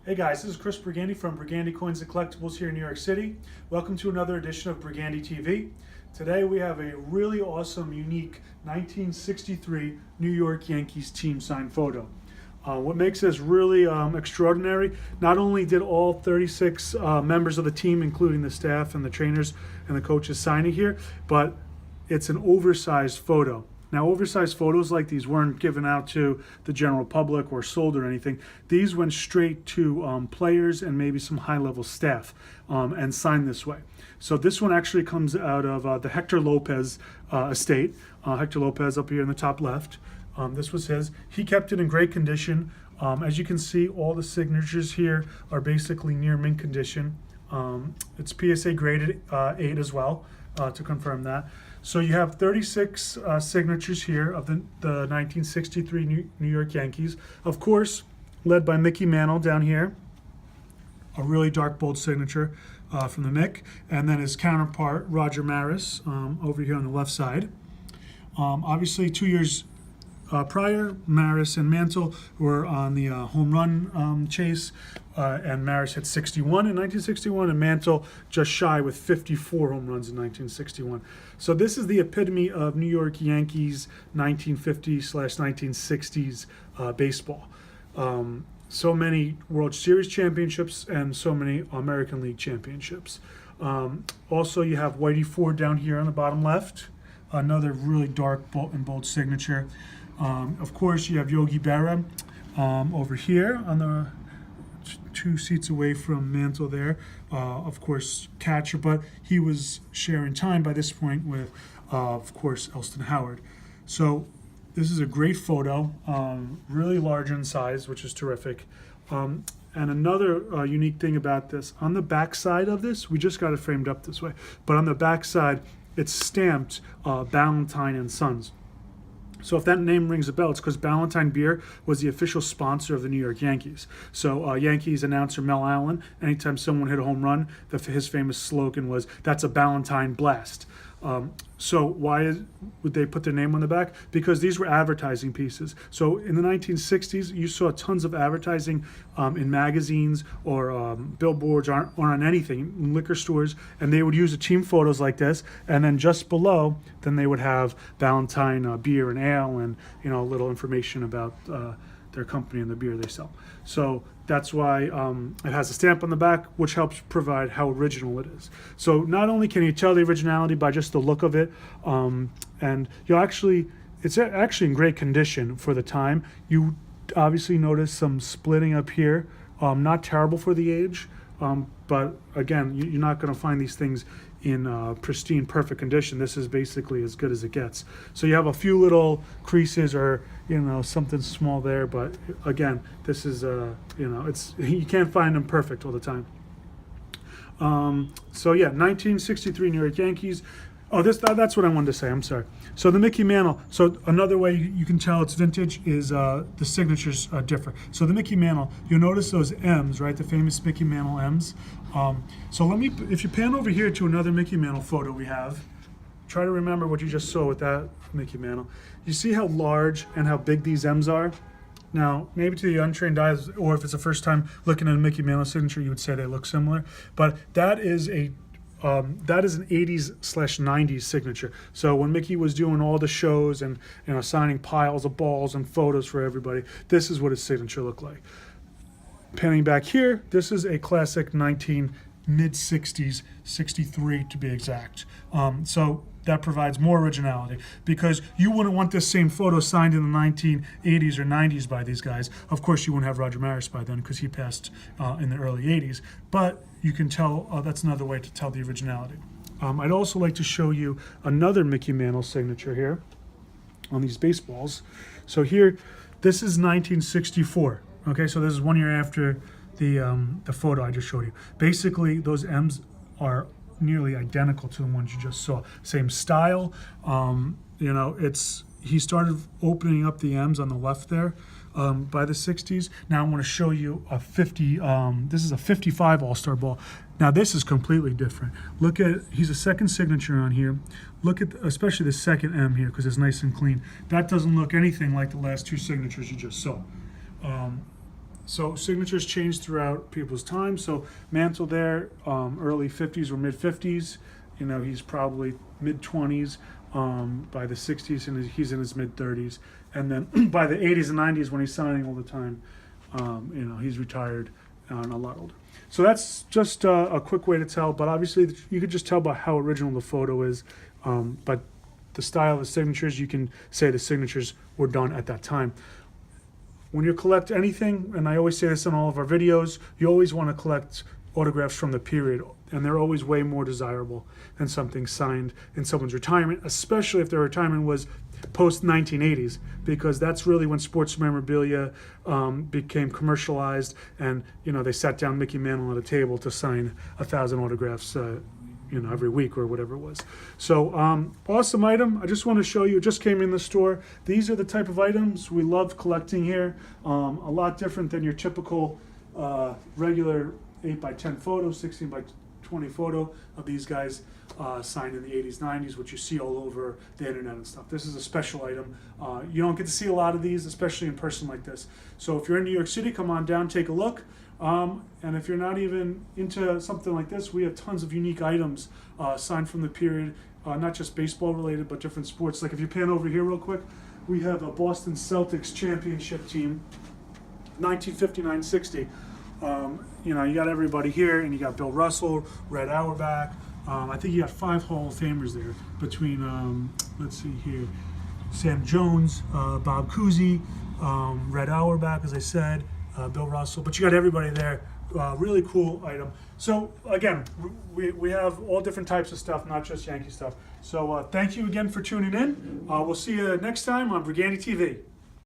Hey guys, this is Chris Brigandy from Brigandy Coins and Collectibles here in New York City. Welcome to another edition of Brigandy TV. Today we have a really awesome, unique 1963 New York Yankees team signed photo. What makes this really extraordinary, not only did all 36 members of the team, including the staff and the trainers and the coaches, sign it here, but it's an oversized photo. Now, oversized photos like these weren't given out to the general public or sold or anything. These went straight to players and maybe some high-level staff and signed this way. So this one actually comes out of the Hector Lopez estate. Hector Lopez up here in the top left. This was his. He kept it in great condition. As you can see, all the signatures here are basically near mint condition. It's PSA graded 8 as well, to confirm that. So you have 36 signatures here of the 1963 New York Yankees. Of course, led by Mickey Mantle down here. A really dark, bold signature from the Mick. And then his counterpart, Roger Maris, over here on the left side. Obviously, 2 years prior, Maris and Mantle were on the home run chase, and Maris hit 61 in 1961, and Mantle just shy with 54 home runs in 1961. So this is the epitome of New York Yankees 1950s/1960s baseball. So many World Series championships and so many American League championships. Also, you have Whitey Ford down here on the bottom left, another really dark and bold signature. Of course, you have Yogi Berra over here on the 2 seats away from Mantle there. Of course, catcher, but he was sharing time by this point with, of course, Elston Howard. So this is a great photo, really large in size, which is terrific. And another unique thing about this, on the back side of this, we just got it framed up this way, but on the back side, it's stamped Ballantine and Sons. So if that name rings a bell, it's because Ballantine Beer was the official sponsor of the New York Yankees. So Yankees announcer Mel Allen, anytime someone hit a home run, his famous slogan was, "That's a Ballantine blast." So why would they put their name on the back? Because these were advertising pieces. So in the 1960s, you saw tons of advertising in magazines or billboards or on anything, in liquor stores, and they would use the team photos like this, and then just below, then they would have Ballantine beer and ale and a little information about their company and the beer they sell. So that's why it has a stamp on the back, which helps provide how original it is. So not only can you tell the originality by just the look of it, and it's actually in great condition for the time. You obviously notice some splitting up here, not terrible for the age, but again, you're not going to find these things in pristine, perfect condition. This is basically as good as it gets. So you have a few little creases or something small there, but again, this is it's you can't find them perfect all the time. So yeah, 1963 New York Yankees. Oh, that's what I wanted to say. I'm sorry. So the Mickey Mantle. So another way you can tell it's vintage is the signatures differ. So the Mickey Mantle, you'll notice those M's, right? The famous Mickey Mantle M's. So if you pan over here to another Mickey Mantle photo we have, try to remember what you just saw with that Mickey Mantle. You see how large and how big these M's are? Now, maybe to the untrained eyes, or if it's the first time looking at a Mickey Mantle signature, you would say they look similar. But that is an 80s/90s signature. So when Mickey was doing all the shows and signing piles of balls and photos for everybody, this is what his signature looked like. Panning back here, this is a classic mid-60s, 63 to be exact. So that provides more originality, because you wouldn't want this same photo signed in the 1980s or 90s by these guys. Of course, you wouldn't have Roger Maris by then because he passed in the early 80s. But you can tell, that's another way to tell the originality. I'd also like to show you another Mickey Mantle signature here on these baseballs. So here, this is 1964. Okay, so this is 1 year after the photo I just showed you. Basically, those M's are nearly identical to the ones you just saw. Same style. He started opening up the M's on the left there by the 60s. Now I'm going to show you a 50. This is a 55 All-Star ball. Now this is completely different. Look at, he's a second signature on here. Look at especially the second M here, because it's nice and clean. That doesn't look anything like the last two signatures you just saw. So signatures change throughout people's time. So Mantle there, early 50s or mid 50s. You know, he's probably mid 20s by the 60s, and he's in his mid 30s. And then by the 80s and 90s, when he's signing all the time, you know, he's retired and a lot older. So that's just a quick way to tell. But obviously, you could just tell by how original the photo is. But the style of the signatures, you can say the signatures were done at that time. When you collect anything, and I always say this in all of our videos, you always want to collect autographs from the period, and they're always way more desirable than something signed in someone's retirement, especially if their retirement was post-1980s, because that's really when sports memorabilia became commercialized, and you know, they sat down Mickey Mantle at a table to sign 1,000 autographs you know, every week or whatever it was. So awesome item. I just want to show you, it just came in the store. These are the type of items we love collecting here. A lot different than your typical regular 8x10 photo, 16x20 photo of these guys signed in the 80s, 90s, which you see all over the internet and stuff. This is a special item. You don't get to see a lot of these, especially in person like this. So if you're in New York City, come on down, take a look. And if you're not even into something like this, we have tons of unique items signed from the period, not just baseball related, but different sports. Like if you pan over here real quick, we have a Boston Celtics championship team, 1959-60. You know, you got everybody here, and you got Bill Russell, Red Auerbach. I think you got 5 Hall of Famers there between, let's see here, Sam Jones, Bob Cousy, Red Auerbach, as I said, Bill Russell, but you got everybody there. Really cool item. So again, we have all different types of stuff, not just Yankee stuff. So thank you again for tuning in. We'll see you next time on Briganti TV.